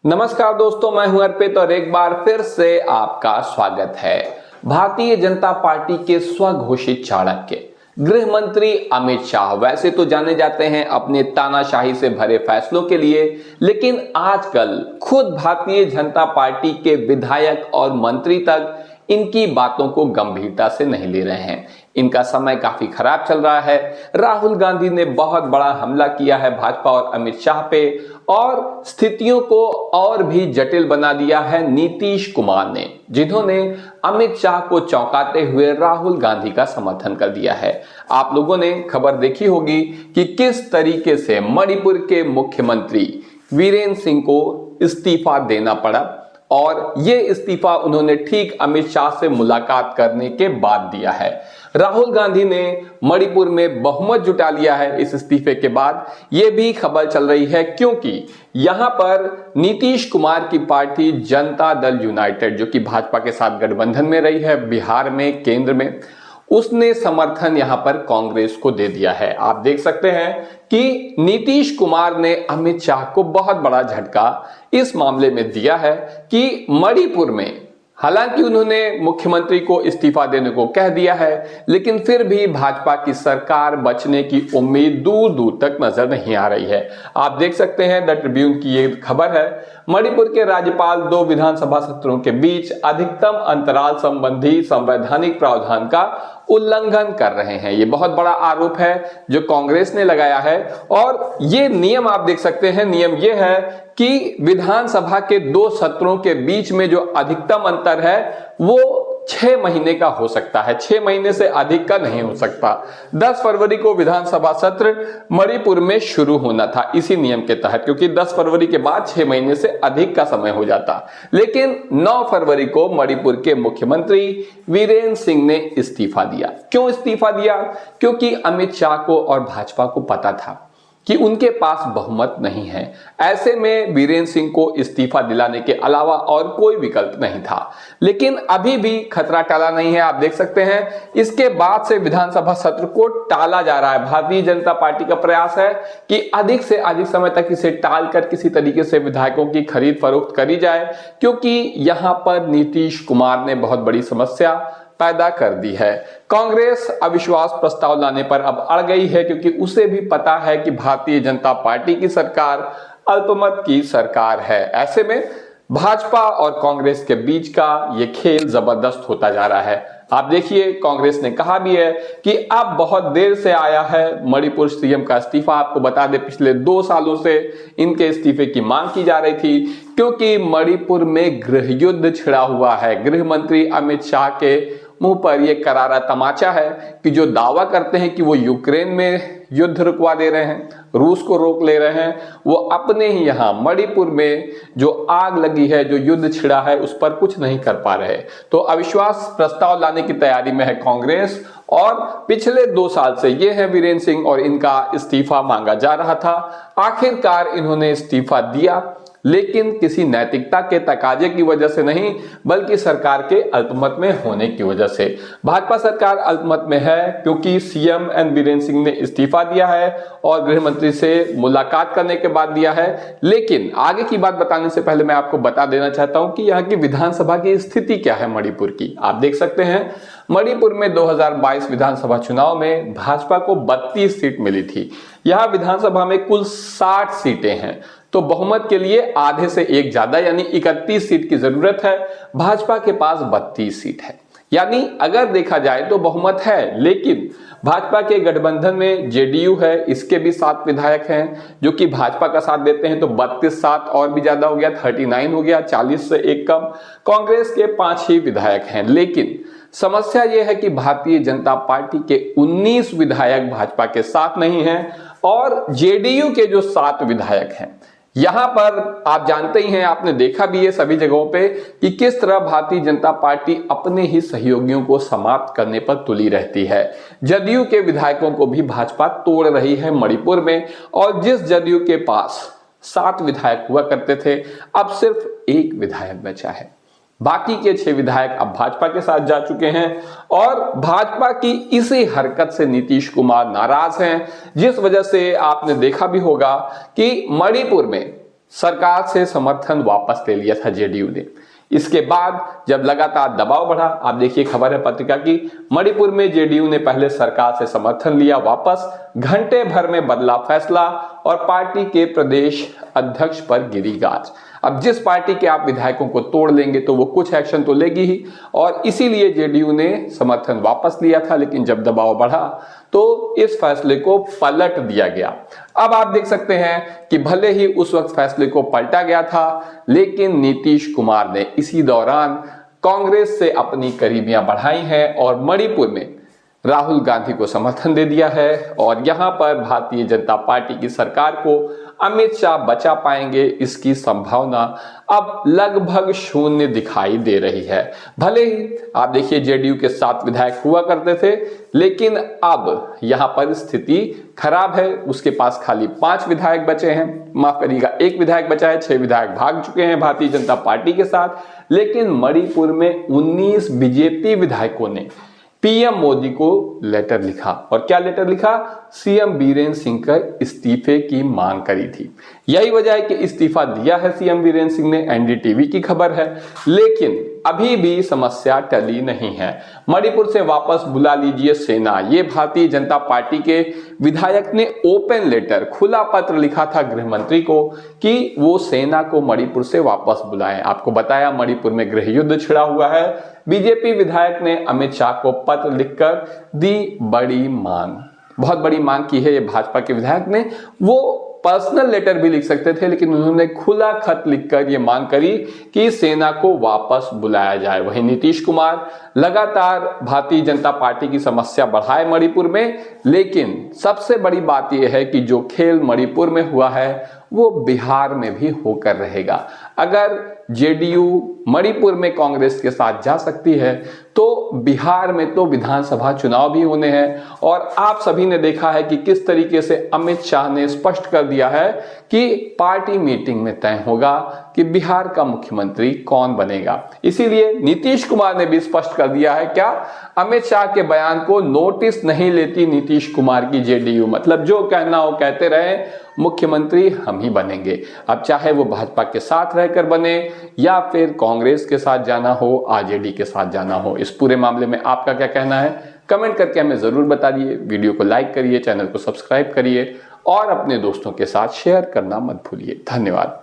नमस्कार दोस्तों, मैं हूं अर्पित और एक बार फिर से आपका स्वागत है। भारतीय जनता पार्टी के स्वघोषित चाणक्य गृह मंत्री अमित शाह वैसे तो जाने जाते हैं अपने तानाशाही से भरे फैसलों के लिए, लेकिन आजकल खुद भारतीय जनता पार्टी के विधायक और मंत्री तक इनकी बातों को गंभीरता से नहीं ले रहे हैं। इनका समय काफी खराब चल रहा है। राहुल गांधी ने बहुत बड़ा हमला किया है भाजपा और अमित शाह पे, और स्थितियों को और भी जटिल बना दिया है नीतीश कुमार ने, जिन्होंने अमित शाह को चौंकाते हुए राहुल गांधी का समर्थन कर दिया है। आप लोगों ने खबर देखी होगी कि किस तरीके से मणिपुर के मुख्यमंत्री वीरेंद्र सिंह को इस्तीफा देना पड़ा, और ये इस्तीफा उन्होंने ठीक अमित शाह से मुलाकात करने के बाद दिया है। राहुल गांधी ने मणिपुर में बहुमत जुटा लिया है इस इस्तीफे के बाद, ये भी खबर चल रही है, क्योंकि यहां पर नीतीश कुमार की पार्टी जनता दल यूनाइटेड, जो कि भाजपा के साथ गठबंधन में रही है बिहार में, केंद्र में, उसने समर्थन यहां पर कांग्रेस को दे दिया है। आप देख सकते हैं कि नीतीश कुमार ने अमित शाह को बहुत बड़ा झटका इस मामले में दिया है कि मणिपुर में हालांकि उन्होंने मुख्यमंत्री को इस्तीफा देने को कह दिया है, लेकिन फिर भी भाजपा की सरकार बचने की उम्मीद दूर दूर तक नजर नहीं आ रही है। आप देख सकते हैं द ट्रिब्यून की ये खबर है। मणिपुर के राज्यपाल 2 विधानसभा सत्रों के बीच अधिकतम अंतराल संबंधी संवैधानिक प्रावधान का उल्लंघन कर रहे हैं। ये बहुत बड़ा आरोप है जो कांग्रेस ने लगाया है, और ये नियम आप देख सकते हैं। नियम ये है कि विधानसभा के 2 सत्रों के बीच में जो अधिकतम अंतर है वो 6 महीने का हो सकता है, 6 महीने से अधिक का नहीं हो सकता। 10 फरवरी को विधानसभा सत्र मणिपुर में शुरू होना था इसी नियम के तहत, क्योंकि 10 फरवरी के बाद 6 महीने से अधिक का समय हो जाता। लेकिन 9 फरवरी को मणिपुर के मुख्यमंत्री वीरेंद्र सिंह ने इस्तीफा दिया। क्यों इस्तीफा दिया? क्योंकि अमित शाह को और भाजपा को पता था कि उनके पास बहुमत नहीं है। ऐसे में वीरेंद्र सिंह को इस्तीफा दिलाने के अलावा और कोई विकल्प नहीं था। लेकिन अभी भी खतरा टला नहीं है। आप देख सकते हैं इसके बाद से विधानसभा सत्र को टाला जा रहा है। भारतीय जनता पार्टी का प्रयास है कि अधिक से अधिक समय तक इसे टालकर किसी तरीके से विधायकों की खरीद फरोख्त करी जाए, क्योंकि यहां पर नीतीश कुमार ने बहुत बड़ी समस्या पैदा कर दी है। कांग्रेस अविश्वास प्रस्ताव लाने पर अब अड़ गई है, क्योंकि उसे भी पता है कि भारतीय जनता पार्टी की सरकार अल्पमत की सरकार है। ऐसे में भाजपा और कांग्रेस के बीच का ये खेल जबरदस्त होता जा रहा है। आप देखिए, कांग्रेस ने कहा भी है कि अब बहुत देर से आया है मणिपुर सीएम का इस्तीफा। आपको बता दें, पिछले 2 सालों से इनके इस्तीफे की मांग की जा रही थी, क्योंकि मणिपुर में गृह युद्ध छिड़ा हुआ है। गृह मंत्री अमित शाह के मुंह पर यह करारा तमाचा है कि जो दावा करते हैं कि वो यूक्रेन में युद्ध रुकवा दे रहे हैं, रूस को रोक ले रहे हैं, वो अपने ही यहाँ मणिपुर में जो आग लगी है, जो युद्ध छिड़ा है, उस पर कुछ नहीं कर पा रहे। तो अविश्वास प्रस्ताव लाने की तैयारी में है कांग्रेस, और पिछले 2 साल से ये है वीरेंद्र सिंह, और इनका इस्तीफा मांगा जा रहा था। आखिरकार इन्होंने इस्तीफा दिया, लेकिन किसी नैतिकता के तकाजे की वजह से नहीं, बल्कि सरकार के अल्पमत में होने की वजह से। भाजपा सरकार अल्पमत में है क्योंकि सीएम एन वीरेंद्र सिंह ने इस्तीफा दिया है और गृह मंत्री से मुलाकात करने के बाद दिया है। लेकिन आगे की बात बताने से पहले मैं आपको बता देना चाहता हूं कि यहाँ की विधानसभा की स्थिति क्या है मणिपुर की। आप देख सकते हैं मणिपुर में 2022 विधानसभा चुनाव में भाजपा को 32 सीट मिली थी। यहाँ विधानसभा में कुल 60 सीटें हैं, तो बहुमत के लिए आधे से एक ज्यादा यानी 31 सीट की जरूरत है। भाजपा के पास 32 सीट है, यानी अगर देखा जाए तो बहुमत है। लेकिन भाजपा के गठबंधन में जेडीयू है, इसके भी 7 विधायक हैं जो कि भाजपा का साथ देते हैं, तो 32 7 और भी ज्यादा हो गया, 39 हो गया, 40 से एक कम। कांग्रेस के 5 ही विधायक हैं। लेकिन समस्या यह है कि भारतीय जनता पार्टी के 19 विधायक भाजपा के साथ नहीं हैं, और जेडीयू के जो 7 विधायक हैं, यहां पर आप जानते ही हैं, आपने देखा भी है सभी जगहों पे कि किस तरह भारतीय जनता पार्टी अपने ही सहयोगियों को समाप्त करने पर तुली रहती है। जदयू के विधायकों को भी भाजपा तोड़ रही है मणिपुर में, और जिस जदयू के पास 7 विधायक हुआ करते थे, अब सिर्फ 1 विधायक बचा है। बाकी के 6 विधायक अब भाजपा के साथ जा चुके हैं, और भाजपा की इसी हरकत से नीतीश कुमार नाराज हैं, जिस वजह से आपने देखा भी होगा कि मणिपुर में सरकार से समर्थन वापस ले लिया था जेडीयू ने। इसके बाद जब लगातार दबाव बढ़ा, आप देखिए खबर है पत्रिका की, मणिपुर में जेडीयू ने पहले सरकार से समर्थन लिया वापस, घंटे भर में बदला फैसला और पार्टी के प्रदेश अध्यक्ष पर गिरी गाज। अब जिस पार्टी के आप विधायकों को तोड़ लेंगे तो वो कुछ एक्शन तो लेगी ही, और इसीलिए जेडीयू ने समर्थन वापस लिया था। लेकिन जब दबाव बढ़ा तो इस फैसले को पलट दिया गया। अब आप देख सकते हैं कि भले ही उस वक्त फैसले को पलटा गया था, लेकिन नीतीश कुमार ने इसी दौरान कांग्रेस से अपनी करीबियां बढ़ाई हैं और मणिपुर में राहुल गांधी को समर्थन दे दिया है। और यहां पर भारतीय जनता पार्टी की सरकार को अमित शाह बचा पाएंगे, इसकी संभावना अब लगभग शून्य दिखाई दे रही है। भले ही आप देखिए जेडीयू के 7 विधायक हुआ करते थे, लेकिन अब यहां पर स्थिति खराब है। उसके पास खाली 5 विधायक बचे हैं, माफ करिएगा 1 विधायक बचा है, 6 विधायक भाग चुके हैं भारतीय जनता पार्टी के साथ। लेकिन मणिपुर में 19 बीजेपी विधायकों ने पीएम मोदी को लेटर लिखा, और क्या लेटर लिखा? सीएम बीरेन्द्र सिंह का इस्तीफे की मांग करी थी। यही वजह है कि इस्तीफा दिया है सीएम बीरेन्द्र सिंह ने, एनडीटीवी की खबर है। लेकिन अभी भी समस्या टली नहीं है। मणिपुर से वापस बुला लीजिए सेना, ये भारतीय जनता पार्टी के विधायक ने ओपन लेटर, खुला पत्र लिखा था गृह मंत्री को कि वो सेना को मणिपुर से वापस बुलाएं। आपको बताया मणिपुर में गृह युद्ध छिड़ा हुआ है। बीजेपी विधायक ने अमित शाह को पत्र लिखकर दी बड़ी मांग, बहुत बड़ी मांग की है ये भाजपा के विधायक ने। वो पर्सनल लेटर भी लिख सकते थे, लेकिन उन्होंने खुला खत लिखकर यह मांग करी कि सेना को वापस बुलाया जाए। वहीं नीतीश कुमार लगातार भारतीय जनता पार्टी की समस्या बढ़ाए मणिपुर में, लेकिन सबसे बड़ी बात यह है कि जो खेल मणिपुर में हुआ है वो बिहार में भी होकर रहेगा। अगर जेडीयू मणिपुर में कांग्रेस के साथ जा सकती है तो बिहार में तो विधानसभा चुनाव भी होने हैं। और आप सभी ने देखा है कि किस तरीके से अमित शाह ने स्पष्ट कर दिया है कि पार्टी मीटिंग में तय होगा कि बिहार का मुख्यमंत्री कौन बनेगा। इसीलिए नीतीश कुमार ने भी स्पष्ट कर दिया है, क्या अमित शाह के बयान को नोटिस नहीं लेती नीतीश कुमार की जेडीयू, मतलब जो कहना हो कहते रहे, मुख्यमंत्री हम ही बनेंगे। अब चाहे वो भाजपा के साथ रहकर बने या फिर कांग्रेस के साथ जाना हो, आरजेडी के साथ जाना हो। इस पूरे मामले में आपका क्या कहना है? कमेंट करके हमें जरूर बताइए। वीडियो को लाइक करिए, चैनल को सब्सक्राइब करिए और अपने दोस्तों के साथ शेयर करना मत भूलिए। धन्यवाद।